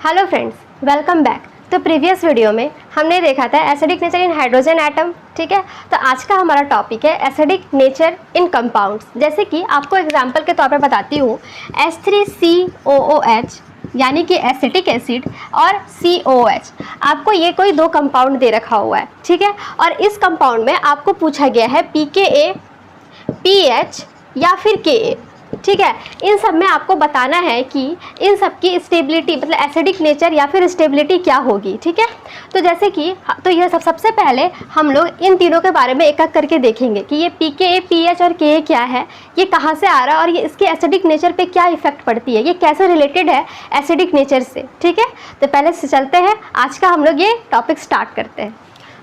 Hello friends, welcome back. तो previous video में हमने देखा था acidic nature in hydrogen atom, ठीक है। तो आज का हमारा टॉपिक है एसिडिक नेचर इन कंपाउंड्स। जैसे कि आपको एग्जांपल के तौर पर बताती हूँ, H3COOH यानी कि एसिटिक एसिड और COOH, आपको ये कोई दो कंपाउंड दे रखा हुआ है, ठीक है। और इस कंपाउंड में आपको पूछा गया है pKa, pH या फिर Ka, ठीक है। इन सब में आपको बताना है कि इन सब की स्टेबिलिटी मतलब एसिडिक नेचर या फिर स्टेबिलिटी क्या होगी, ठीक है। तो जैसे कि तो ये सबसे पहले हम लोग इन तीनों के बारे में एक एक करके देखेंगे कि ये pKa, pH और Ka क्या है, ये कहाँ से आ रहा है और ये इसके एसिडिक नेचर पे क्या इफेक्ट पड़ती है, ये कैसे रिलेटेड है एसिडिक नेचर से, ठीक है। तो पहले से चलते हैं, आज का हम लोग ये टॉपिक स्टार्ट करते हैं।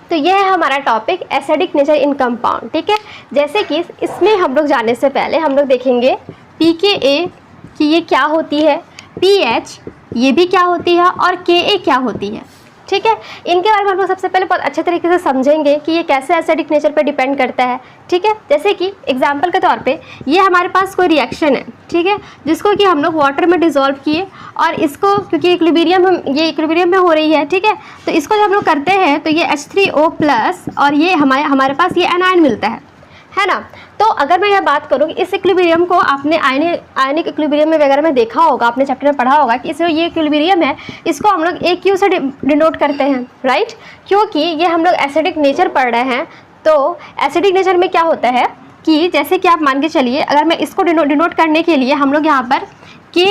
तो ये है हमारा topic acidic nature in compound, ठीक है। जैसे कि इसमें हम लोग जाने से पहले हम लोग देखेंगे pKa कि ये क्या होती है, pH ये भी क्या होती है और Ka क्या होती है, ठीक है। इनके बारे में हम लोग सबसे पहले बहुत अच्छे तरीके से समझेंगे कि ये कैसे एसिडिक नेचर पे डिपेंड करता है, ठीक है। जैसे कि एग्जांपल के तौर पे ये हमारे पास कोई रिएक्शन है, ठीक है, जिसको कि हम लोग वाटर में डिज़ोल्व किए और इसको क्योंकि इक्विलिब्रियम में हो रही है, ठीक है। तो इसको जब हम लोग करते हैं तो ये H3O+ और ये हमारे पास ये एनायन मिलता है ना। तो अगर मैं यह बात करूँ इस इक्विलिब्रियम को आपने आयनिक इक्विलिब्रियम में वगैरह में देखा होगा, आपने चैप्टर में पढ़ा होगा कि इसमें ये इक्विलिब्रियम है, इसको हम लोग AQ से डिनोट करते हैं, राइट। क्योंकि ये हम लोग एसिडिक नेचर पढ़ रहे हैं। तो एसिडिक नेचर में क्या होता है कि जैसे कि आप मान के चलिए, अगर मैं इसको डिनोट करने के लिए हम लोग यहाँ पर Ka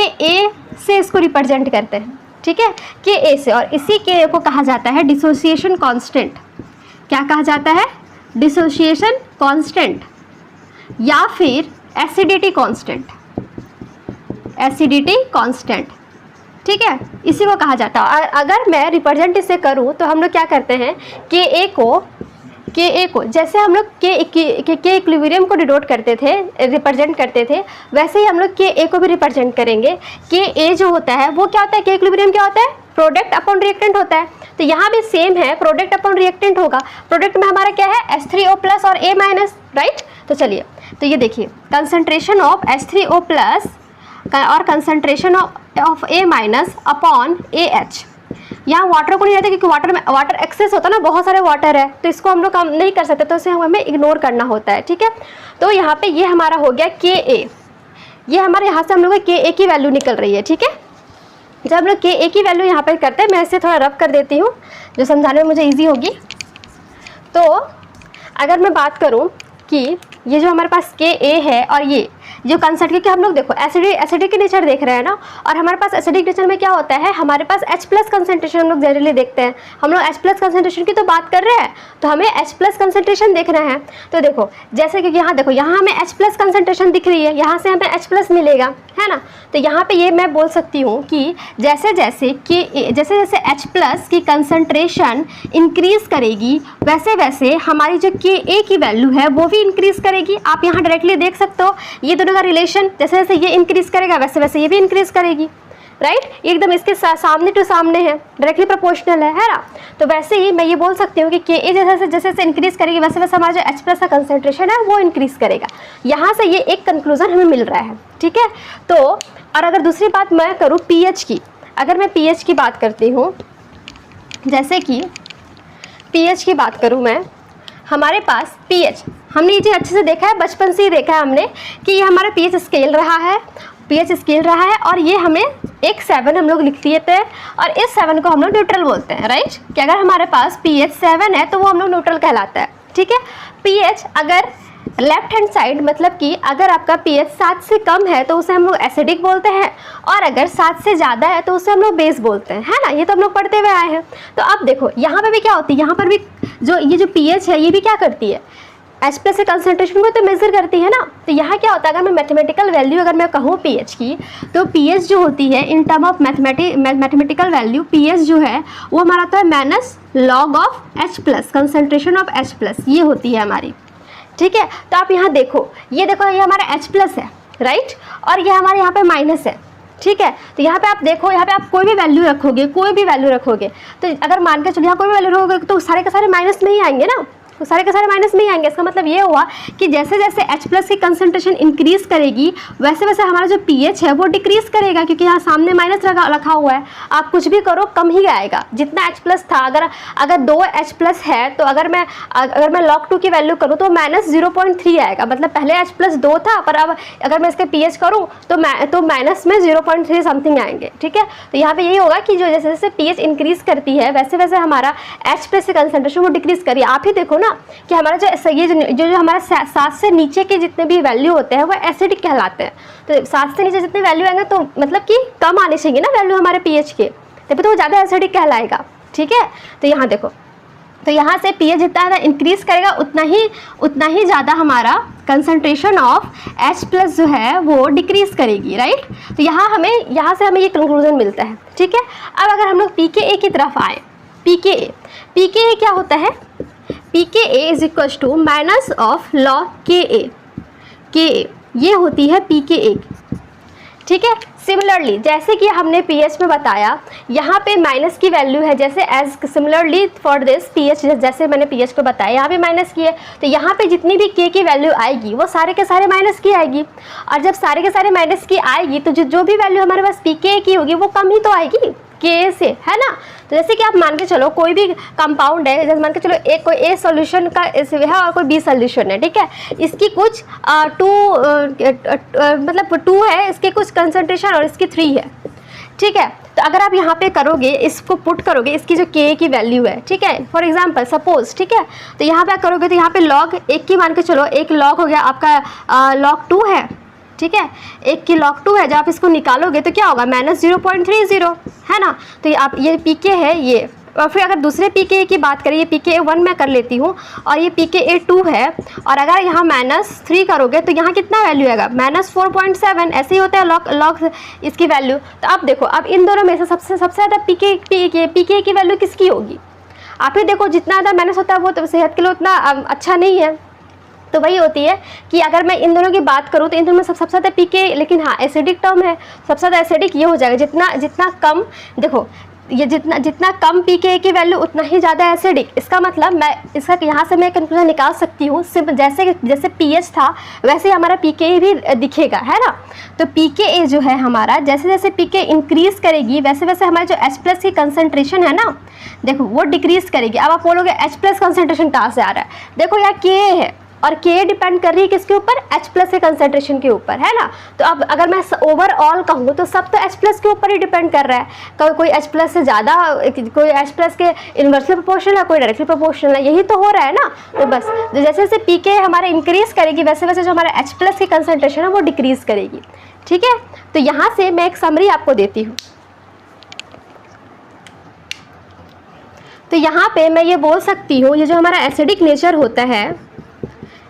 से इसको रिप्रेजेंट करते हैं, ठीक है, Ka से। और इसी Ka को कहा जाता है डिसोसिएशन कांस्टेंट। क्या कहा जाता है? डिसोसिएशन कांस्टेंट या फिर एसिडिटी कांस्टेंट, ठीक है, इसी को कहा जाता है। और अगर मैं रिप्रेजेंट इसे करूं तो हम लोग क्या करते हैं, Ka को जैसे हम लोग के इक्विलिब्रियम को डिनोट करते थे, रिप्रेजेंट करते थे, वैसे ही हम लोग Ka को भी रिप्रेजेंट करेंगे। Ka जो होता है वो क्या होता है, के इक्विलिब्रियम क्या होता है, प्रोडक्ट अपॉन रिएक्टेंट होता है। तो यहाँ भी सेम है, प्रोडक्ट अपॉन रिएक्टेंट होगा। प्रोडक्ट में हमारा क्या है, H3O+ और A-, राइट। तो चलिए, तो ये देखिए कंसंट्रेशन ऑफ H3O+ और concentration of A- upon AH। यहाँ वाटर को नहीं रहता क्योंकि वाटर एक्सेस होता है ना, बहुत सारे वाटर है, तो इसको हम लोग कम नहीं कर सकते, तो इसे हमें इग्नोर करना होता है, ठीक है। तो यहाँ पे ये हमारा हो गया Ka, ये हमारे यहाँ से हम लोग Ka की वैल्यू निकल रही है, ठीक है। जब हम लोग Ka की वैल्यू यहाँ पर करते हैं, मैं इसे थोड़ा रफ कर देती हूँ जो समझाने में मुझे ईजी होगी। तो अगर मैं बात करूँ कि ये जो हमारे पास Ka है और ये जो कंसेंट, क्योंकि हम लोग देखो एसिडिक नेचर देख रहे हैं ना, और हमारे पास एसिडिक नेचर में क्या होता है, हमारे पास H+ कंसेंट्रेशन हम लोग जनरली देखते हैं। हम लोग H+ कंसेंट्रेशन की तो बात कर रहे हैं, तो हमें H+ कंसेंट्रेशन देखना है। तो देखो जैसे कि यहाँ देखो, यहाँ हमें H+ कंसेंट्रेशन दिख रही है, यहाँ से हमें H+ मिलेगा, है ना। तो यहाँ पे ये मैं बोल सकती हूँ कि जैसे जैसे H+ की कंसेंट्रेशन इंक्रीज करेगी, वैसे वैसे हमारी जो Ka की वैल्यू है वो भी इंक्रीज करेगी। आप यहाँ डायरेक्टली देख सकते हो ये दोनों का रिलेशन, जैसे जैसे ये इंक्रीज करेगा वैसे वैसे ये भी इंक्रीज करेगी, राइट। एकदम इसके सामने टू सामने है, डायरेक्टली प्रोपोर्शनल है ना। तो वैसे ही मैं ये बोल सकती हूँ कि Ka जैसे जैसे इंक्रीज करेगी वैसे वैसे हमारा जो H+ का कंसेंट्रेशन है वो इंक्रीज करेगा। यहाँ से ये एक कंक्लूजन हमें मिल रहा है, ठीक है। तो और अगर दूसरी बात मैं करूँ pH की, अगर मैं pH की बात करती हूँ, जैसे कि pH की बात करूँ मैं, हमारे पास pH, हमने ये चीज़ अच्छे से देखा है, बचपन से ही देखा है हमने कि ये हमारा pH स्केल रहा है और ये हमें एक 7 हम लोग लिख दिए थे, और इस 7 को हम लोग न्यूट्रल बोलते हैं, राइट। कि अगर हमारे पास pH 7 है तो वो हम लोग न्यूट्रल कहलाता है, ठीक है। pH अगर लेफ्ट हैंड साइड मतलब कि अगर आपका pH 7 से कम है तो उसे हम लोग एसिडिक बोलते हैं, और अगर 7 से ज़्यादा है तो उसे हम लोग बेस बोलते हैं, है ना। ये तो हम लोग पढ़ते हुए आए हैं। तो अब देखो यहाँ पे भी क्या होती है, यहाँ पर भी ये जो pH है ये भी क्या करती है, H+ के कंसंट्रेशन को तो मेजर करती है ना। तो यहाँ क्या होता है, अगर मैं मैथमेटिकल वैल्यू अगर मैं कहूँ pH की, तो pH जो होती है in term of mathematical value, pH जो है वो हमारा तो है -log of H+, concentration of H+, ये होती है हमारी, ठीक है। तो आप यहाँ देखो, ये हमारा H+ है, राइट, और ये हमारे यहाँ पे माइनस है, ठीक है। तो यहाँ पे आप देखो, यहाँ पे आप कोई भी वैल्यू रखोगे तो अगर मान के चलो यहाँ कोई भी वैल्यू रखोगे तो सारे के सारे माइनस में ही आएंगे ना, तो सारे के सारे माइनस में ही आएंगे। इसका मतलब ये हुआ कि जैसे जैसे H+ की कंसंट्रेशन इंक्रीज करेगी वैसे वैसे हमारा जो pH है वो डिक्रीज करेगा, क्योंकि यहाँ सामने माइनस रखा हुआ है। आप कुछ भी करो कम ही आएगा। जितना H+ था, अगर 2 H+ है तो अगर मैं log 2 की वैल्यू करूँ तो -0.3 आएगा। मतलब पहले H+ 2 था, पर अब अगर मैं इसके pH करूँ तो माइनस में 0.3 समथिंग आएंगे। ठीक है, तो यहाँ पे यही होगा कि जो जैसे जैसे pH इंक्रीज करती है वैसे वैसे हमारा H+ की कंसंट्रेशन वो डिक्रीज करिए। आप ही देखो ना कि हमारा जो हमारा 7 से नीचे के जितने भी वैल्यू होते हैं वो एसिडिक कहलाते हैं। तो 7 से नीचे जितने वैल्यू आएंगे तो मतलब कि कम आने चाहिए ना वैल्यू हमारे pH के, तभी तो वो ज़्यादा एसिडिक कहलाएगा। ठीक है, तो यहाँ देखो, तो यहाँ से pH जितना ज़्यादा इंक्रीज करेगा उतना ही ज़्यादा हमारा कंसंट्रेशन ऑफ H+ जो है वो डिक्रीज करेगी, राइट। तो यहाँ से हमें ये कंक्लूजन मिलता है। ठीक है, अब अगर हम लोग pKa की तरफ आए, pKa क्या होता है? pKa is equal to minus of log Ka ये होती है pKa। ठीक है, सिमिलरली जैसे कि हमने pH में बताया, यहाँ पे माइनस की वैल्यू है, जैसे as similarly for this pH, जैसे मैंने pH को बताया यहाँ पे माइनस की है, तो यहाँ पे जितनी भी K की वैल्यू आएगी वो सारे के सारे माइनस की आएगी। और जब सारे के सारे माइनस की आएगी तो जो भी वैल्यू हमारे पास pKa की होगी वो कम ही तो आएगी Ka से, है ना। तो जैसे कि आप मान के चलो कोई भी कंपाउंड है, जैसे मान के चलो कोई A सॉल्यूशन का है और कोई B सॉल्यूशन है। ठीक है, इसकी कुछ 2 है, इसके कुछ कंसंट्रेशन और इसकी 3 है। ठीक है, तो अगर आप यहाँ पे करोगे, इसको पुट करोगे, इसकी जो Ka की वैल्यू है, ठीक है, फॉर एग्जांपल सपोज, ठीक है, तो यहाँ पे करोगे तो यहाँ पे log 1 की मान के चलो, एक log हो गया आपका log 2 है। ठीक है, 1 की log 2 है, जब आप इसको निकालोगे तो क्या होगा? -0.30, है ना। तो ये pK है ये, और फिर अगर दूसरे pKa की बात करें, ये pKa1 मैं कर लेती हूँ और ये pKa2 है, और अगर यहाँ -3 करोगे तो यहाँ कितना वैल्यू आएगा? -4.7। ऐसे ही होता है log इसकी वैल्यू। तो आप देखो, अब इन दोनों में से सबसे ज़्यादा pKa की वैल्यू किसकी होगी? आप ही देखो, जितना ज़्यादा माइनस होता है वो तो सेहत के लिए उतना अच्छा नहीं है। तो वही होती है कि अगर मैं इन दोनों की बात करूँ तो इन दोनों में सबसे ज़्यादा pKa, लेकिन हाँ एसिडिक टर्म है, सबसे ज़्यादा एसिडिक ये हो जाएगा। जितना कम, देखो ये जितना कम pKa की वैल्यू उतना ही ज़्यादा एसिडिक। इसका मतलब यहाँ से मैं कंक्लूजन निकाल सकती हूँ, सिर्फ जैसे pH था वैसे ही हमारा pKa भी दिखेगा, है ना। तो pKa जो है हमारा, जैसे जैसे pKa इंक्रीज करेगी वैसे वैसे हमारे जो H+ की कंसंट्रेशन है ना, देखो वो डिक्रीज करेगी। अब आप बोलोगे H+ कंसंट्रेशन कहाँ से आ रहा है? देखो यहाँ Ka है और Ka डिपेंड कर रही है किसके ऊपर? H+ के कंसंट्रेशन के ऊपर, है ना। तो अब अगर मैं ओवरऑल कहूँ तो सब तो H+ के ऊपर ही डिपेंड कर रहा है। कोई H+ से ज़्यादा, कोई H+ के इन्वर्सली प्रोपोर्शनल है, कोई डायरेक्टली प्रोपोर्शनल है, यही तो हो रहा है ना। तो बस जैसे जैसे pKa हमारा इंक्रीज करेगी वैसे वैसे जो हमारा H+ की कंसंट्रेशन है वो डिक्रीज करेगी। ठीक है, तो यहाँ से मैं एक समरी आपको देती हूँ। तो यहाँ पे मैं ये बोल सकती हूँ, ये जो हमारा एसिडिक नेचर होता है,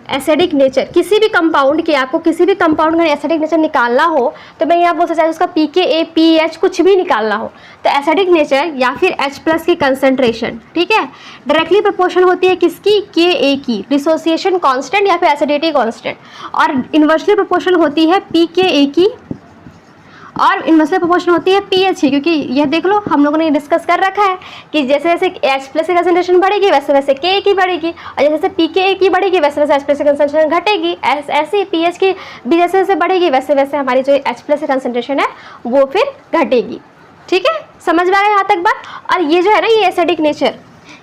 एसिडिक नेचर किसी भी कंपाउंड के, आपको किसी भी कंपाउंड का एसिडिक नेचर निकालना हो तो मैं यहाँ बोल सकता हूँ उसका pKa, pH कुछ भी निकालना हो तो एसिडिक नेचर या फिर H+ की कंसंट्रेशन, ठीक है, डायरेक्टली प्रोपोर्शनल होती है किसकी? Ka की, डिसोसिएशन कांस्टेंट या फिर एसिडिटी कांस्टेंट, और इन्वर्सली प्रोपोर्शनल होती है pKa की, और इन्वर्सली प्रोपोर्शनल होती है pH की। क्योंकि यह देख लो, हम लोगों ने डिस्कस कर रखा है कि जैसे जैसे H+ की कंसंट्रेशन बढ़ेगी वैसे वैसे Ka की बढ़ेगी, और जैसे जैसे pKa की बढ़ेगी वैसे वैसे H+ की कंसंट्रेशन घटेगी। ऐसे ही pH की भी जैसे जैसे बढ़ेगी वैसे वैसे हमारी जो H+ की कंसंट्रेशन है वो फिर घटेगी। ठीक है, समझ में आ गया यहाँ तक बात। और ये जो है ना, ये एसिडिक नेचर,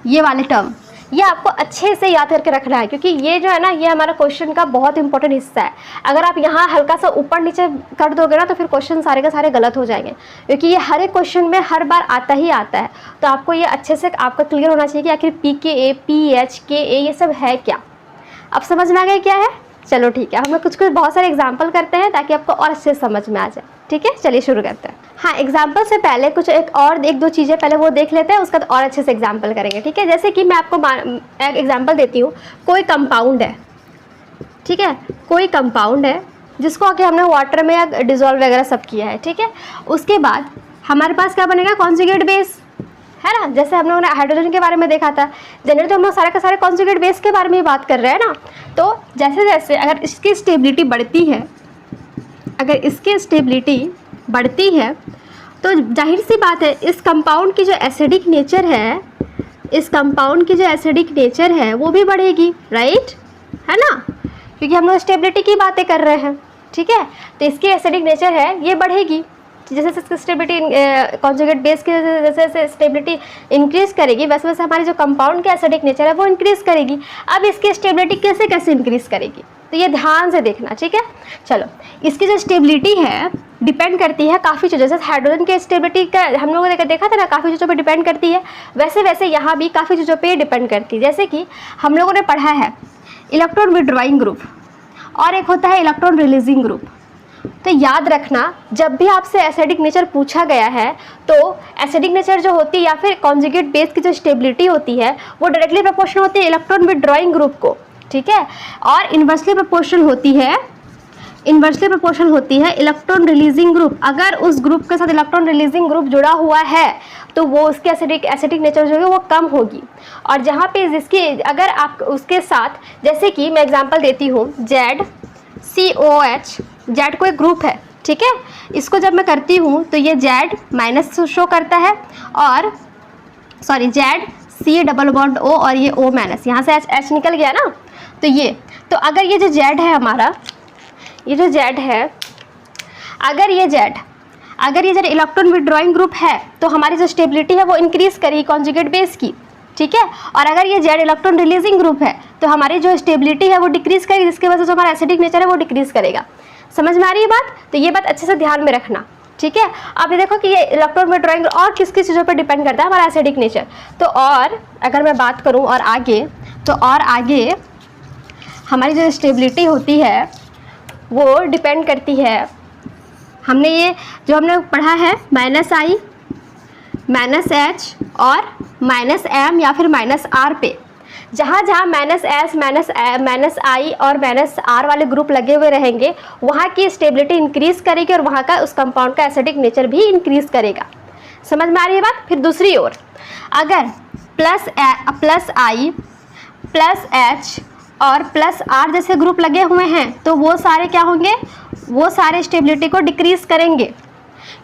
ये वाले टर्म, ये आपको अच्छे से याद करके रखना है, क्योंकि ये जो है ना, ये हमारा क्वेश्चन का बहुत इंपॉर्टेंट हिस्सा है। अगर आप यहाँ हल्का सा ऊपर नीचे कर दोगे ना तो फिर क्वेश्चन सारे के सारे गलत हो जाएंगे, क्योंकि ये हर एक क्वेश्चन में हर बार आता ही आता है। तो आपको ये अच्छे से आपका क्लियर होना चाहिए कि आखिर pKa, pH, Ka ये सब है क्या। अब समझ में आ गया क्या है? चलो ठीक है, हम लोग कुछ बहुत सारे एग्जाम्पल करते हैं ताकि आपको और अच्छे से समझ में आ जाए। ठीक है, चलिए शुरू करते हैं। हाँ, एग्जाम्पल से पहले कुछ एक दो चीज़ें पहले वो देख लेते हैं, उसका और अच्छे से एग्जाम्पल करेंगे। ठीक है, जैसे कि मैं आपको एक एग्जाम्पल देती हूँ। कोई कंपाउंड है, ठीक है, कोई कंपाउंड है जिसको आके हमने वाटर में डिजोल्व वगैरह सब किया है। ठीक है, उसके बाद हमारे पास क्या बनेगा? कॉन्जुगेट बेस, है ना। जैसे हम लोगों ने हाइड्रोजन के बारे में देखा था, जनरली तो हम लोग सारे के सारे कॉन्जुगेट बेस के बारे में बात कर रहे हैं ना। तो जैसे जैसे अगर इसकी स्टेबिलिटी बढ़ती है, अगर इसकी स्टेबिलिटी बढ़ती है तो जाहिर सी बात है इस कंपाउंड की जो एसिडिक नेचर है इस कंपाउंड की जो एसिडिक नेचर है वो भी बढ़ेगी, राइट, है ना, क्योंकि हम लोग स्टेबिलिटी की बातें कर रहे हैं, ठीक है। तो इसकी एसिडिक नेचर है ये बढ़ेगी, जैसे जैसे स्टेबिलिटी कॉन्जुगेट बेस की जैसे जैसे स्टेबिलिटी इंक्रीज करेगी वैसे वैसे हमारी जो कंपाउंड की एसिडिक नेचर है वो इंक्रीज करेगी। अब इसकी स्टेबिलिटी कैसे कैसे इंक्रीज करेगी, तो ये ध्यान से देखना, ठीक है। चलो, इसकी जो स्टेबिलिटी है डिपेंड करती है काफ़ी चीज़ों, जैसे हाइड्रोजन की स्टेबिलिटी का हम लोगों ने देखा था ना, काफ़ी चीज़ों पे डिपेंड करती है, वैसे वैसे यहाँ भी काफ़ी चीज़ों पे डिपेंड करती है। जैसे कि हम लोगों ने पढ़ा है इलेक्ट्रॉन विड्रॉइंग ग्रुप और एक होता है इलेक्ट्रॉन रिलीजिंग ग्रुप। तो याद रखना, जब भी आपसे एसिडिक नेचर पूछा गया है तो एसिडिक नेचर जो होती है या फिर कॉन्जुगेट बेस की जो स्टेबिलिटी होती है वो डायरेक्टली प्रोपोर्शनल होती है इलेक्ट्रॉन विड्रॉइंग ग्रुप को, ठीक है, और इन्वर्सली प्रोपोर्शनल होती है इलेक्ट्रॉन रिलीजिंग ग्रुप। अगर उस ग्रुप के साथ इलेक्ट्रॉन रिलीजिंग ग्रुप जुड़ा हुआ है तो वो उसके एसिडिक नेचर जो है वो कम होगी। और जहाँ पे जिसकी अगर आप उसके साथ, जैसे कि मैं एग्जांपल देती हूँ, ZCOH, जेड कोई ग्रुप है, ठीक है, इसको जब मैं करती हूँ तो ये जेड माइनस शो करता है, और sorry ZC double bond O और ये O माइनस, यहाँ से H निकल गया ना, तो ये, तो अगर ये जो जेड है हमारा, ये जो जेड है, अगर ये जेड इलेक्ट्रॉन विड्रॉइंग ग्रुप है तो हमारी जो स्टेबिलिटी है वो इंक्रीज करेगी कॉन्जुगेट बेस की, ठीक है। और अगर ये जेड इलेक्ट्रॉन रिलीजिंग ग्रुप है तो हमारी जो स्टेबिलिटी है वो डिक्रीज करेगी, जिसकी वजह से जो हमारा एसिडिक नेचर है वो डिक्रीज करेगा। समझ में आ रही है बात? तो ये बात अच्छे से ध्यान में रखना, ठीक है। आप ये देखो कि ये इलेक्ट्रॉन विड्रॉइंग और किस किस चीज़ों पर डिपेंड करता है हमारा एसिडिक नेचर। तो और अगर मैं बात करूँ और आगे, तो और आगे हमारी जो स्टेबिलिटी होती है वो डिपेंड करती है, हमने ये जो हमने पढ़ा है -I, -H और -M या फिर -R पे, जहाँ जहाँ -S, -I और -R वाले ग्रुप लगे हुए रहेंगे वहाँ की स्टेबिलिटी इंक्रीज करेगी और वहाँ का उस कंपाउंड का एसिडिक नेचर भी इंक्रीज करेगा। समझ में आ रही है बात? फिर दूसरी ओर अगर +I, +H और +R जैसे ग्रुप लगे हुए हैं तो वो सारे क्या होंगे, वो सारे स्टेबिलिटी को डिक्रीज करेंगे,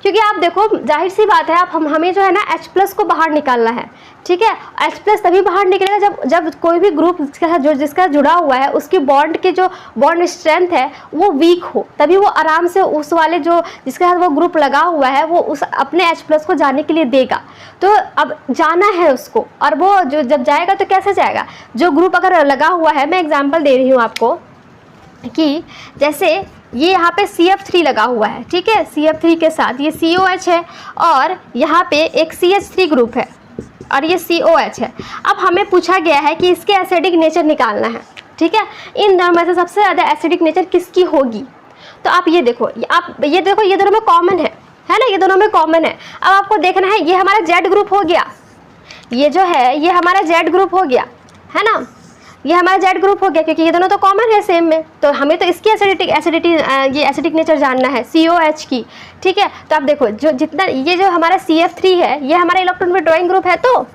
क्योंकि आप देखो जाहिर सी बात है, आप हमें जो है ना H+ को बाहर निकालना है, ठीक है। H+ तभी बाहर निकलेगा जब कोई भी ग्रुप जिसका जुड़ा हुआ है उसकी बॉन्ड की जो बॉन्ड स्ट्रेंथ है वो वीक हो, तभी वो आराम से उस वाले जो जिसके साथ वो ग्रुप लगा हुआ है वो उस अपने H+ को जाने के लिए देगा। तो अब जाना है उसको, और वो जो जब जाएगा तो कैसे जाएगा, जो ग्रुप अगर लगा हुआ है, मैं एग्जाम्पल दे रही हूँ आपको कि जैसे ये यहाँ पे CF3 लगा हुआ है, ठीक है, CF3 के साथ ये COH है और यहाँ पे एक CH3 ग्रुप है और ये COH है। अब हमें पूछा गया है कि इसके एसिडिक नेचर निकालना है, ठीक है, इन दोनों में से सबसे ज़्यादा एसिडिक नेचर किसकी होगी। तो आप ये देखो, ये दोनों में कॉमन है ना, ये दोनों में कॉमन है। अब आपको देखना है, ये हमारा Z ग्रुप हो गया, ये जो है ये हमारा Z ग्रुप हो गया, है ना, ये हमारा Z ग्रुप हो गया, क्योंकि ये दोनों तो कॉमन है सेम में, तो हमें तो इसकी ये एसिडिक नेचर जानना है COH की, ठीक है। तो आप देखो जो जितना ये जो हमारा CF3 है ये हमारा इलेक्ट्रॉन विड्रॉइंग ग्रुप है, तो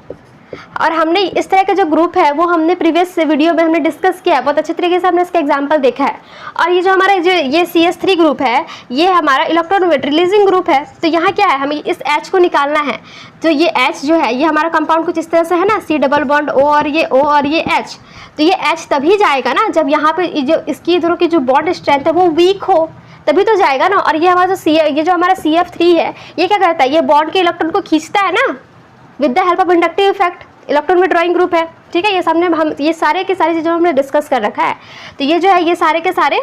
और हमने इस तरह का जो ग्रुप है वो हमने प्रीवियस वीडियो में हमने डिस्कस किया है, बहुत अच्छे तरीके से हमने इसका एग्जांपल देखा है। और ये जो हमारा ये CH3 ग्रुप है ये हमारा इलेक्ट्रॉन रिलीजिंग ग्रुप है। तो यहाँ क्या है, हमें इस H को निकालना है। तो ये H जो है ये हमारा कंपाउंड कुछ इस तरह से है ना, C डबल बॉन्ड O और ये O और ये H। तो ये H तभी जाएगा ना जब यहाँ पे जो इसकी इधरों की जो बॉन्ड स्ट्रेंथ है वो वीक हो, तभी तो जाएगा ना। और ये हमारा जो हमारा CF3 है ये क्या करता है, ये बॉन्ड के इलेक्ट्रॉन को खींचता है ना with the help of inductive effect, electron withdrawing group है, ठीक है। ये सामने हम ये सारे की सारी चीज़ें हमने डिस्कस कर रखा है। तो ये जो है ये सारे के सारे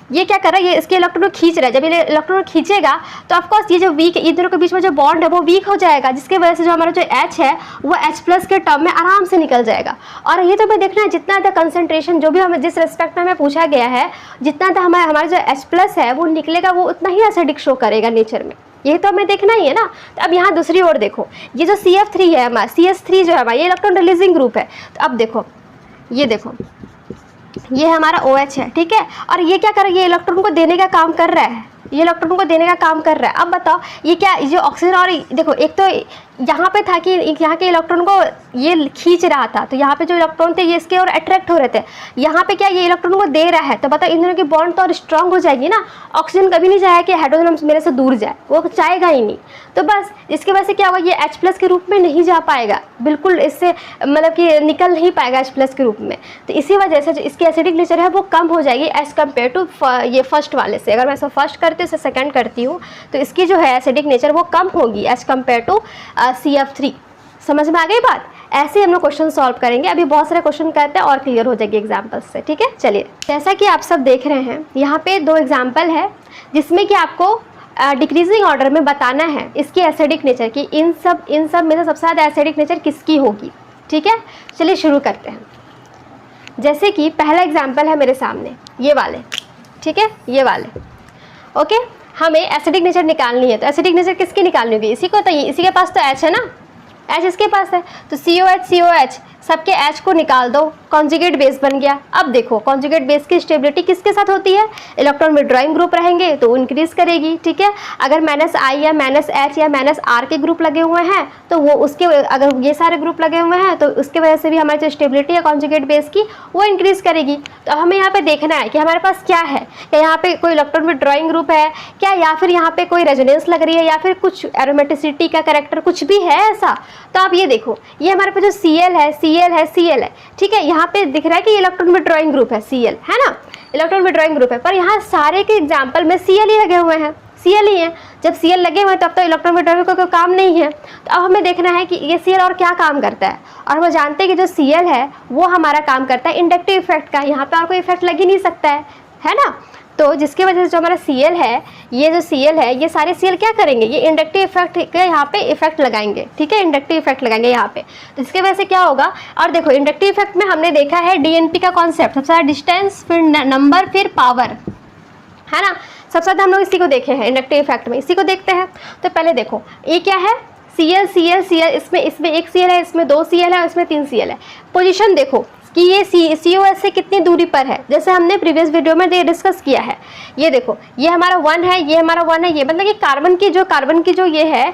ये क्या कर रहा है, ये इसके इलेक्ट्रॉन को खींच रहा है। जब ये इलेक्ट्रॉन को खींचेगा तो ऑफकोर्स ये जो वीक इन दोनों के बीच में जो बॉन्ड है वो वीक हो जाएगा, जिसकी वजह से जो हमारा जो H है वो H+ के टर्म में आराम से निकल जाएगा। और ये तो हमें देखना है जितना ज़्यादा कंसंट्रेशन जो भी हमें जिस रिस्पेक्ट में हमें पूछा गया है, जितना ज़्यादा हमारा जो H+ है वो निकलेगा वो उतना ही एसिडिक शो करेगा नेचर में, यही तो हमें देखना ही है ना। तो अब यहाँ दूसरी ओर देखो, ये जो CF3 है हमारा CH3 जो है हमारा ये इलेक्ट्रॉन रिलीजिंग ग्रुप है। तो अब देखो ये देखो ये हमारा OH है, ठीक है, और ये क्या कर रहा है, ये इलेक्ट्रॉन को देने का काम कर रहा है, ये इलेक्ट्रॉन को देने का काम कर रहा है। अब बताओ ये क्या, ये ऑक्सीजन और देखो एक तो यहाँ पे था कि यहाँ के इलेक्ट्रॉन को ये खींच रहा था, तो यहाँ पे जो इलेक्ट्रॉन थे ये इसके और अट्रैक्ट हो रहे थे। यहाँ पे क्या ये इलेक्ट्रॉन को दे रहा है, तो बताओ इन दोनों की बॉन्ड तो और स्ट्रांग हो जाएगी ना। ऑक्सीजन कभी नहीं चाहे कि हाइड्रोजन मेरे से दूर जाए, वो चाहेगा ही नहीं। तो बस इसकी वजह से क्या होगा, ये H+ के रूप में नहीं जा पाएगा, बिल्कुल इससे मतलब कि निकल नहीं पाएगा H+ के रूप में। तो इसी वजह से जो इसकी एसिडिक नेचर है वो कम हो जाएगी एज़ कम्पेयर टू ये फर्स्ट वाले से। अगर मैं इसे फर्स्ट करती हूँ, इसे सेकेंड करती हूँ, तो इसकी जो है एसिडिक नेचर वो कम होगी एज़ कम्पेयर टू CF3। समझ में आ गई बात। ऐसे ही हम लोग क्वेश्चन सॉल्व करेंगे। अभी बहुत सारे क्वेश्चन करते हैं और क्लियर हो जाएगी एग्जाम्पल्स से, ठीक है। चलिए, जैसा कि आप सब देख रहे हैं यहाँ पे 2 एग्जाम्पल है जिसमें कि आपको डिक्रीजिंग ऑर्डर में बताना है इसकी एसिडिक नेचर की। इन सब में से सबसे ज़्यादा एसिडिक नेचर किसकी होगी, ठीक है। चलिए शुरू करते हैं। जैसे कि पहला एग्जाम्पल है मेरे सामने, ये वाले, ठीक है, ये वाले। ओके, हमें एसिडिक नेचर निकालनी है, तो एसिडिक नेचर किसकी निकालनी होगी, इसी को। तो इसी के पास तो H है ना, H इसके पास है, तो COH सबके H को निकाल दो, कॉन्जुगेट बेस बन गया। अब देखो कॉन्जुगेट बेस की स्टेबिलिटी किसके साथ होती है, इलेक्ट्रॉन विड्रॉइंग ग्रुप रहेंगे तो इंक्रीज करेगी, ठीक है। अगर -I या -H या -R के ग्रुप लगे हुए हैं तो वो उसके, अगर ये सारे ग्रुप लगे हुए हैं तो उसके वजह से भी हमारी जो स्टेबिलिटी है कॉन्जुगेट बेस की वो इंक्रीज करेगी। तो हमें यहाँ पे देखना है कि हमारे पास क्या है, क्या यहाँ पे कोई इलेक्ट्रॉन विड्रॉइंग ग्रुप है क्या, या फिर यहाँ पे कोई रेजोनेंस लग रही है, या फिर कुछ एरोमेटिसिटी का कैरेक्टर कुछ भी है ऐसा। तो आप ये देखो, ये हमारे पास जो Cl है, ठीक है। यहाँ पे दिख रहा है कि इलेक्ट्रॉन विड्रॉइंग ग्रुप है Cl, है ना, इलेक्ट्रॉन विड्रॉइंग ग्रुप है। पर यहाँ सारे के एग्जाम्पल में Cl ही लगे हुए हैं, Cl ही है। जब Cl लगे हुए हैं तब तो इलेक्ट्रॉन विड्रॉइंग का कोई काम नहीं है। तो अब हमें देखना है कि ये Cl और क्या काम करता है, और हम जानते हैं कि जो Cl है वो हमारा काम करता है इंडक्टिव इफेक्ट का। यहाँ पे और कोई इफेक्ट लग ही नहीं सकता है ना। तो जिसकी वजह से जो हमारा Cl है, ये जो Cl है, ये सारे Cl क्या करेंगे, ये इंडक्टिव इफेक्ट के यहाँ पे इफेक्ट लगाएंगे, ठीक है, इंडक्टिव इफेक्ट लगाएंगे यहाँ पे। तो इसके वजह से क्या होगा, और देखो इंडक्टिव इफेक्ट में हमने देखा है DNP का कॉन्सेप्ट, सबसे ज़्यादा डिस्टेंस, फिर नंबर, फिर पावर, है ना। सबसे ज़्यादा हम लोग इसी को देखे हैं इंडक्टिव इफेक्ट में, इसी को देखते हैं। तो पहले देखो ये क्या है, Cl, इसमें एक Cl है, इसमें 2 Cl है, इसमें 3 Cl है। पोजीशन देखो कि ये COH से कितनी दूरी पर है, जैसे हमने प्रीवियस वीडियो में डिस्कस किया है। ये देखो, ये हमारा 1 है, ये हमारा 1 है, ये मतलब कि कार्बन की जो ये है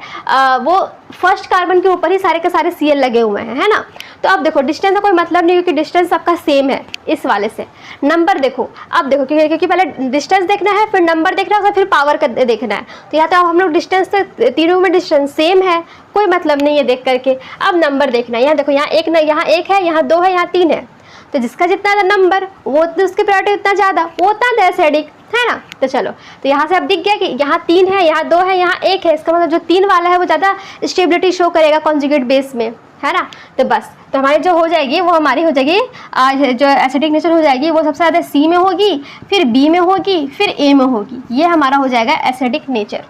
वो फर्स्ट कार्बन के ऊपर ही सारे के सारे Cl लगे हुए हैं, है ना। तो अब देखो डिस्टेंस का कोई मतलब नहीं, क्योंकि डिस्टेंस सबका सेम है इस वाले से। नंबर देखो, अब देखो क्योंकि पहले डिस्टेंस देखना है, फिर नंबर देखना है, फिर पावर का देखना है। तो यहाँ तो हम लोग डिस्टेंस तो तीनों में डिस्टेंस सेम है, कोई मतलब नहीं है देख करके। अब नंबर देखना है, यहाँ देखो, यहाँ 1 है, यहाँ 2 है, यहाँ 3 है। तो जिसका जितना नंबर वो तो उसकी प्रायोरिटी उतना ज़्यादा, वो उतना एसिडिक, है ना। तो चलो, तो यहाँ से अब दिख गया कि यहाँ 3 है, यहाँ 2 है, यहाँ 1 है। इसका मतलब जो 3 वाला है वो ज़्यादा स्टेबिलिटी शो करेगा कॉन्जुगेट बेस में, है ना। तो बस, तो हमारी जो हो जाएगी वो हमारी हो जाएगी जो एसिडिक नेचर हो जाएगी वो सबसे ज़्यादा C में होगी, फिर B में होगी, फिर A में होगी। ये हमारा हो जाएगा एसिडिक नेचर,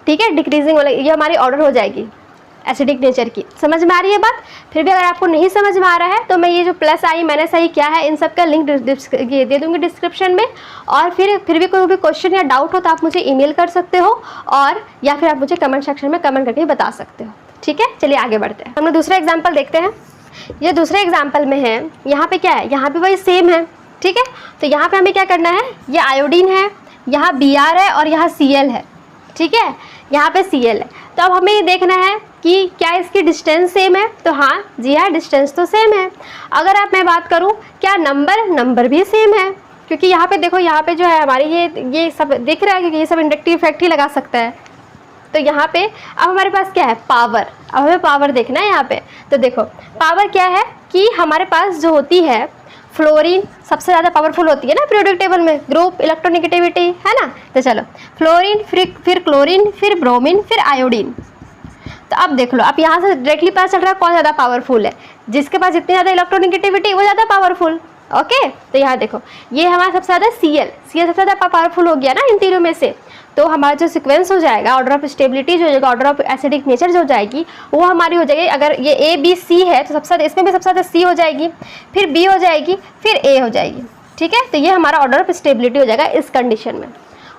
ठीक है। डिक्रीजिंग वाला ये हमारी ऑर्डर हो जाएगी एसिडिक नेचर की। समझ में आ रही है बात। फिर भी अगर आपको नहीं समझ में आ रहा है तो मैं ये जो +I -I क्या है इन सब का लिंक दे दूँगी डिस्क्रिप्शन में। और फिर भी कोई भी क्वेश्चन या डाउट हो तो आप मुझे ईमेल कर सकते हो, और या फिर आप मुझे कमेंट सेक्शन में कमेंट करके बता सकते हो, ठीक है। चलिए आगे बढ़ते हैं। हम लोग दूसरा एग्जाम्पल देखते हैं। ये दूसरे एग्जाम्पल में है, यहाँ पे क्या है, यहाँ पे वही सेम है, ठीक है। तो यहाँ पे हमें क्या करना है, ये आयोडीन है, यहाँ Br है और यहाँ Cl है, ठीक है, यहाँ पे Cl है। तो अब हमें ये देखना है कि क्या इसकी डिस्टेंस सेम है। तो हाँ जी हाँ, डिस्टेंस तो सेम है। अगर आप मैं बात करूँ क्या नंबर भी सेम है, क्योंकि यहाँ पे देखो, यहाँ पे जो है हमारी ये सब दिख रहा है, क्योंकि ये सब इंडक्टिव इफेक्ट ही लगा सकता है। तो यहाँ पे अब हमारे पास क्या है, पावर। अब हमें पावर देखना है यहाँ पे। तो देखो पावर क्या है कि हमारे पास जो होती है फ्लोरीन सबसे ज़्यादा पावरफुल होती है ना पीरियोडिक टेबल में, ग्रुप इलेक्ट्रोनेगेटिविटी, है ना। तो चलो फ्लोरीन, फिर क्लोरीन, फिर ब्रोमीन, फिर आयोडीन। तो अब देख लो, अब यहाँ से डायरेक्टली पता चल रहा है कौन ज़्यादा पावरफुल है, जिसके पास जितनी ज़्यादा इलेक्ट्रोनेगेटिविटी वो ज़्यादा पावरफुल। ओके, तो यहाँ देखो ये हमारा सबसे ज़्यादा Cl सबसे ज़्यादा पावरफुल हो गया ना इन तीनों में से। तो हमारा जो सीक्वेंस हो जाएगा, ऑर्डर ऑफ स्टेबिलिटी जो हो जाएगा, ऑर्डर ऑफ एसिडिक नेचर जो हो जाएगी वो हमारी हो जाएगी। अगर ये A B C है तो सबसे ज़्यादा इसमें भी सबसे ज़्यादा C हो जाएगी, फिर B हो जाएगी, फिर A हो जाएगी, ठीक है। तो ये हमारा ऑर्डर ऑफ स्टेबिलिटी हो जाएगा इस कंडीशन में।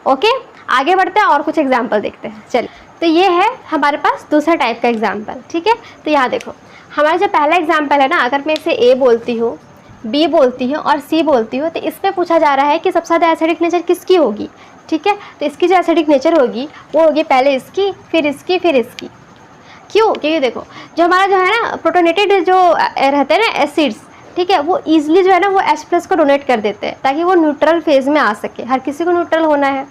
ओके, आगे बढ़ते हैं और कुछ एग्जाम्पल देखते हैं। चलिए, तो ये है हमारे पास दूसरा टाइप का एग्जाम्पल, ठीक है। तो यहाँ देखो, हमारा जो पहला एग्जाम्पल है ना, अगर मैं इसे A बोलती हूँ, B बोलती हूँ और C बोलती हूँ, तो इसमें पूछा जा रहा है कि सबसे ज़्यादा एसिडिक नेचर किसकी होगी, ठीक है। तो इसकी जो एसिडिक नेचर होगी वो होगी पहले इसकी, फिर इसकी, फिर इसकी। क्यों? क्योंकि देखो जो हमारा जो है ना प्रोटोनेटेड जो रहते हैं ना एसिड्स, ठीक है, वो ईजिली जो है ना वो H+ को डोनेट कर देते हैं ताकि वो न्यूट्रल फेज में आ सके। हर किसी को न्यूट्रल होना है,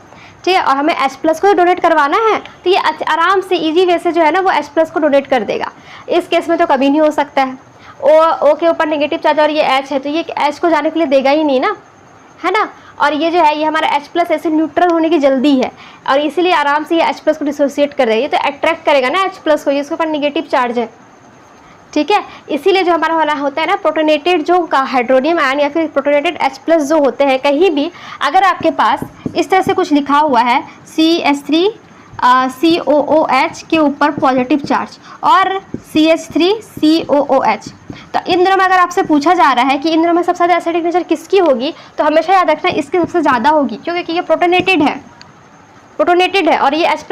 ठीक है, और हमें H+ को डोनेट करवाना है तो ये आराम से ईजी वे से जो है ना वो H+ को डोनेट कर देगा। इस केस में तो कभी नहीं हो सकता है। O के ऊपर नेगेटिव चार्ज और ये H है तो ये H को जाने के लिए देगा ही नहीं ना, है ना। और ये जो है ये हमारा H+ ऐसे न्यूट्रल होने की जल्दी है और इसीलिए आराम से ये H+ को डिसोसिएट कर देगा। ये तो अट्रैक्ट करेगा ना H+ को, ये इसके ऊपर नेगेटिव चार्ज है, ठीक है। इसीलिए जो हमारा वाला होता है ना प्रोटोनेटेड जो हाइड्रोनियम आयन या फिर प्रोटोनेटेड H+ जो होते हैं, कहीं भी अगर आपके पास इस तरह से कुछ लिखा हुआ है CH3 COOH के ऊपर पॉजिटिव चार्ज और CH3 COOH, तो इन दोनों में अगर आपसे पूछा जा रहा है कि इन दोनों में सबसे ज़्यादा एसिडिक नेचर किसकी होगी, तो हमेशा याद रखना इसकी सबसे ज़्यादा होगी, क्योंकि ये प्रोटोनेटेड है और ये H+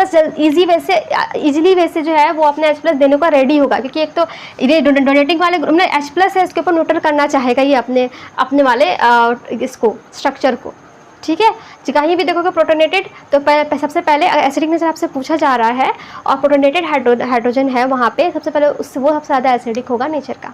ईजिली वे से जो है वो अपने H+ देने को रेडी होगा, क्योंकि एक तो ये डोनेटिंग वाले ग्रुप में H+ है, इसके ऊपर न्यूट्रल करना चाहेगा ये अपने वाले इसको स्ट्रक्चर को, ठीक है। कहीं भी देखोगे प्रोटोनेटेड तो सबसे पहले एसिडिक नेचर आपसे पूछा जा रहा है और प्रोटोनेटेड हाइड्रोजन है वहाँ पे, सबसे पहले उससे वो सबसे ज़्यादा एसिडिक होगा नेचर का,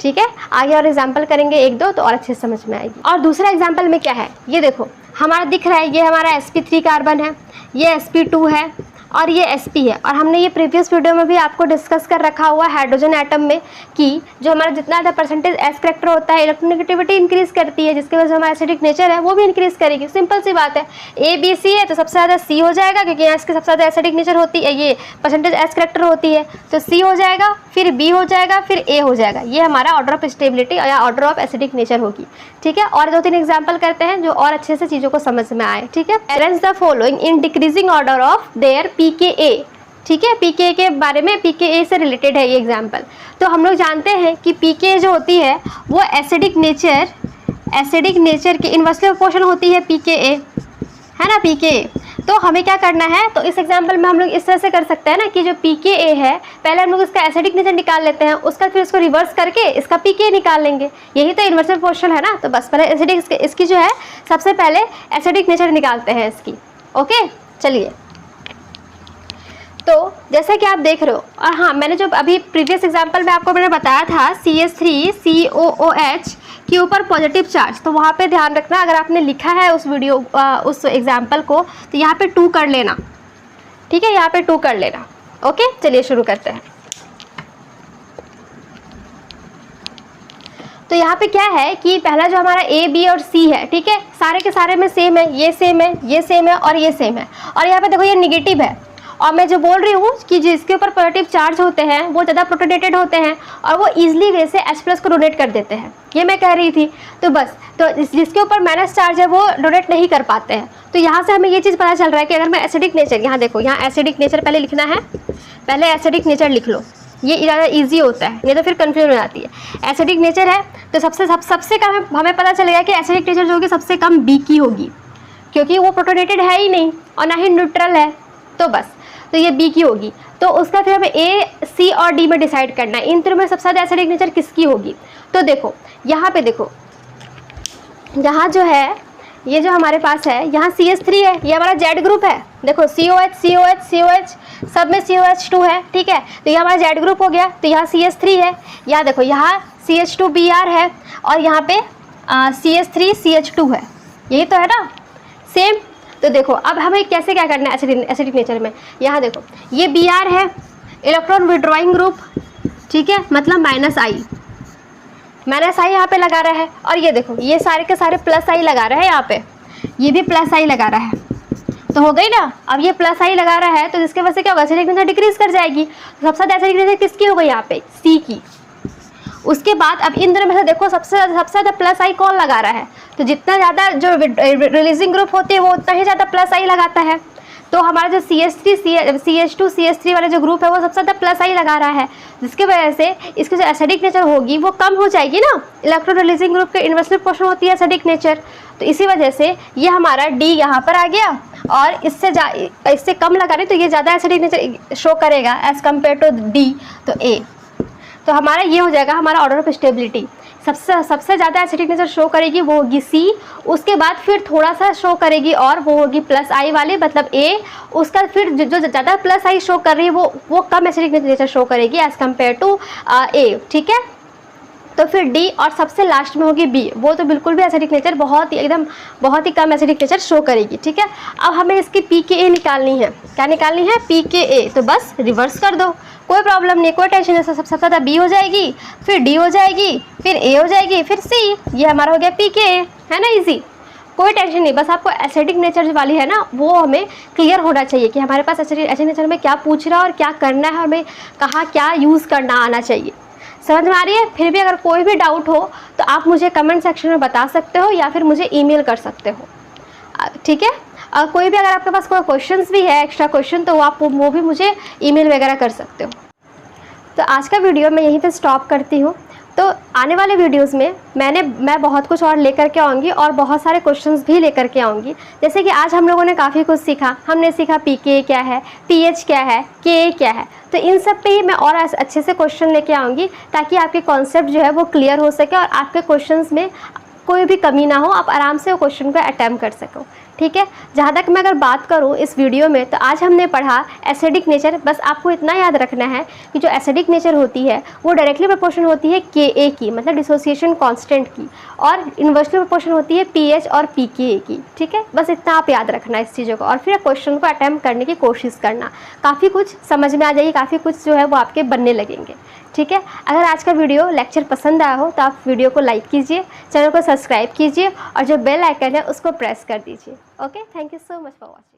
ठीक है। आगे और एग्जाम्पल करेंगे एक दो तो और अच्छे से समझ में आएगी। और दूसरा एग्जाम्पल में क्या है, ये देखो हमारा दिख रहा है, ये हमारा sp3 कार्बन है, ये sp2 है और ये sp है। और हमने ये प्रीवियस वीडियो में भी आपको डिस्कस कर रखा हुआ है हाइड्रोजन एटम में कि जो हमारा जितना ज़्यादा परसेंटेज S करैक्टर होता है इलेक्ट्रोनेगेटिविटी इंक्रीज़ करती है, जिसकी वजह से हमारा एसिडिक नेचर है वो भी इंक्रीज़ करेगी। सिंपल सी बात है, ABC है तो सबसे ज़्यादा C हो जाएगा, क्योंकि यहाँ इसकी सबसे ज़्यादा एसिडिक नेचर होती है, ये परसेंटेज S करैक्टर होती है, तो C हो जाएगा, फिर B हो जाएगा, फिर A हो जाएगा। ये हमारा ऑर्डर ऑफ स्टेबिलिटी या ऑर्डर ऑफ एसिडिक नेचर होगी, ठीक है। और 2-3 एग्जाम्पल करते हैं जो और अच्छे से चीज़ों को समझ में आए, ठीक है। Arrange the following in decreasing order of their pKa, ठीक है। pKa के बारे में, pKa से रिलेटेड है ये एग्जाम्पल। तो हम लोग जानते हैं कि pKa जो होती है वो एसिडिक नेचर की इन्वर्सली प्रोपोर्शनल होती है pKa, है ना, pKa। तो हमें क्या करना है, तो इस एग्जाम्पल में हम लोग इस तरह से कर सकते हैं ना कि जो pKa है पहले हम लोग इसका एसिडिक नेचर निकाल लेते हैं, उसका फिर इसको रिवर्स करके इसका pKa निकाल लेंगे, यही तो इन्वर्सली प्रोपोर्शनल है ना। तो बस पहले एसिडिक इसकी जो है सबसे पहले एसिडिक नेचर निकालते हैं इसकी, ओके। चलिए, तो जैसा कि आप देख रहे हो, और हाँ मैंने जो अभी प्रीवियस एग्जांपल में आपको मैंने बताया था CH3 COOH के ऊपर पॉजिटिव चार्ज, तो वहाँ पे ध्यान रखना, अगर आपने लिखा है उस एग्जांपल को तो यहाँ पे 2 कर लेना, ठीक है, यहाँ पे 2 कर लेना, ओके। चलिए शुरू करते हैं। तो यहाँ पे क्या है कि पहला जो हमारा A, B और C है, ठीक है, सारे के सारे में सेम है, ये सेम है, ये सेम है और ये सेम है। और यहाँ पे देखो ये निगेटिव है, और मैं जो बोल रही हूँ कि जिसके ऊपर पॉजिटिव चार्ज होते हैं वो ज़्यादा प्रोटोनेटेड होते हैं और वो ईजिली वे से H+ को डोनेट कर देते हैं, ये मैं कह रही थी। तो बस, तो जिसके ऊपर माइनस चार्ज है वो डोनेट नहीं कर पाते हैं। तो यहाँ से हमें ये चीज़ पता चल रहा है कि अगर मैं एसिडिक नेचर, यहाँ देखो, यहाँ एसिडिक नेचर पहले लिखना है, पहले एसिडिक नेचर लिख लो, ये ज़्यादा ईजी होता है, नहीं तो फिर कन्फ्यूजन हो जाती है। एसिडिक नेचर है तो सबसे कम हमें पता चलेगा कि एसिडिक नेचर जो होगी सबसे कम B की होगी, क्योंकि वो प्रोटोनेटेड है ही नहीं और ना ही न्यूट्रल है, तो बस, तो ये B की होगी। तो उसका फिर हमें A, C और D में डिसाइड करना है इन तीनों में सबसे ज़्यादा एसिडिक नेचर किसकी होगी। तो देखो यहाँ पे देखो, यहाँ जो है ये जो हमारे पास है यहाँ CH3 है, ये हमारा Z ग्रुप है, देखो COH COH COH सब में COH2 है, ठीक है, तो ये हमारा Z ग्रुप हो गया। तो यहाँ CH3 है, यहाँ देखो यहाँ CH2Br है और यहाँ पे CH3 CH2 है, यही तो है ना, सेम। तो देखो अब हमें कैसे क्या करना है एसिडिक नेचर में, यहाँ देखो ये Br है, इलेक्ट्रॉन विड्रॉइंग ग्रुप, ठीक है, मतलब -I यहाँ पे लगा रहा है। और ये देखो ये सारे के सारे +I लगा रहा है, यहाँ पे ये भी +I लगा रहा है, तो हो गई ना। अब ये +I लगा रहा है तो जिसके वजह से क्या होगा, एसिडिक नेचर डिक्रीज कर जाएगी। तो सबसे ज़्यादा एसिडिक नेचर किसकी हो गई यहाँ पे, C की। उसके बाद अब इन दोनों में से देखो सबसे ज़्यादा +I कौन लगा रहा है, तो जितना ज़्यादा जो रिलीजिंग ग्रुप होती है वो उतना ही ज़्यादा +I लगाता है। तो हमारा जो CH2 CH3 वाला जो ग्रुप है वो सबसे ज़्यादा +I लगा रहा है, जिसकी वजह से इसकी जो एसिडिक नेचर होगी वो कम हो जाएगी ना। इलेक्ट्रॉन रिलीजिंग ग्रुप के इन्वर्सली प्रोपोर्शनल होती है एसिडिक नेचर, तो इसी वजह से ये हमारा D यहाँ पर आ गया और इससे कम लगा रहे तो ये ज़्यादा एसिडिक नेचर शो करेगा एज़ कम्पेयर टू D, तो A। तो हमारा ये हो जाएगा हमारा ऑर्डर ऑफ स्टेबिलिटी। सबसे ज़्यादा एसिडिक नेचर शो करेगी वो होगी C, उसके बाद फिर थोड़ा सा शो करेगी और वो होगी +I वाली मतलब A, उसका फिर जो ज़्यादा +I शो कर रही है वो कम एसिडिक नेचर शो करेगी एज़ कम्पेयर टू A, ठीक है। तो फिर D और सबसे लास्ट में होगी B, वो तो बिल्कुल भी एसिडिक नेचर बहुत ही कम एसिडिक नेचर शो करेगी, ठीक है। अब हमें इसकी pKa निकालनी है। क्या निकालनी है? pKa। तो बस रिवर्स कर दो, कोई प्रॉब्लम नहीं, कोई टेंशन नहीं। सबसे ज़्यादा B हो जाएगी, फिर D हो जाएगी, फिर A हो जाएगी, फिर C। ये हमारा हो गया pKa, है ना, इजी, कोई टेंशन नहीं। बस आपको एसिडिक नेचर वाली है ना वो हमें क्लियर होना चाहिए कि हमारे पास एसिडिक नेचर में क्या पूछ रहा है और क्या करना है, हमें कहाँ क्या यूज़ करना आना चाहिए। समझ में आ रही है? फिर भी अगर कोई भी डाउट हो तो आप मुझे कमेंट सेक्शन में बता सकते हो या फिर मुझे ईमेल कर सकते हो, ठीक है। कोई भी अगर आपके पास कोई क्वेश्चंस भी है, एक्स्ट्रा क्वेश्चन, तो आप वो भी मुझे ईमेल वगैरह कर सकते हो। तो आज का वीडियो मैं यहीं पे स्टॉप करती हूँ। तो आने वाले वीडियोस में मैं बहुत कुछ और लेकर के आऊँगी और बहुत सारे क्वेश्चंस भी लेकर के आऊँगी। जैसे कि आज हम लोगों ने काफ़ी कुछ सीखा, हमने सीखा pKa क्या है, pH क्या है, Ka क्या है। तो इन सब पे ही मैं और अच्छे से क्वेश्चन लेके आऊँगी ताकि आपके कॉन्सेप्ट जो है वो क्लियर हो सके और आपके क्वेश्चंस में कोई भी कमी ना हो, आप आराम से वो क्वेश्चन को अटैम्प्ट कर सको, ठीक है। जहाँ तक मैं अगर बात करूँ इस वीडियो में, तो आज हमने पढ़ा एसिडिक नेचर। बस आपको इतना याद रखना है कि जो एसिडिक नेचर होती है वो डायरेक्टली प्रोपोर्शन होती है Ka की, मतलब डिसोसिएशन कांस्टेंट की, और इन्वर्सली प्रोपोर्शन होती है pH और pKa की, ठीक है। बस इतना आप याद रखना इस चीज़ों को और फिर क्वेश्चन को अटैम्प्ट करने की कोशिश करना। काफ़ी कुछ समझ में आ जाएगी, काफ़ी कुछ जो है वो आपके बनने लगेंगे, ठीक है। अगर आज का वीडियो लेक्चर पसंद आया हो तो आप वीडियो को लाइक कीजिए, चैनल को सब्सक्राइब कीजिए और जो बेल आइकन है उसको प्रेस कर दीजिए। Okay, thank you so much for watching.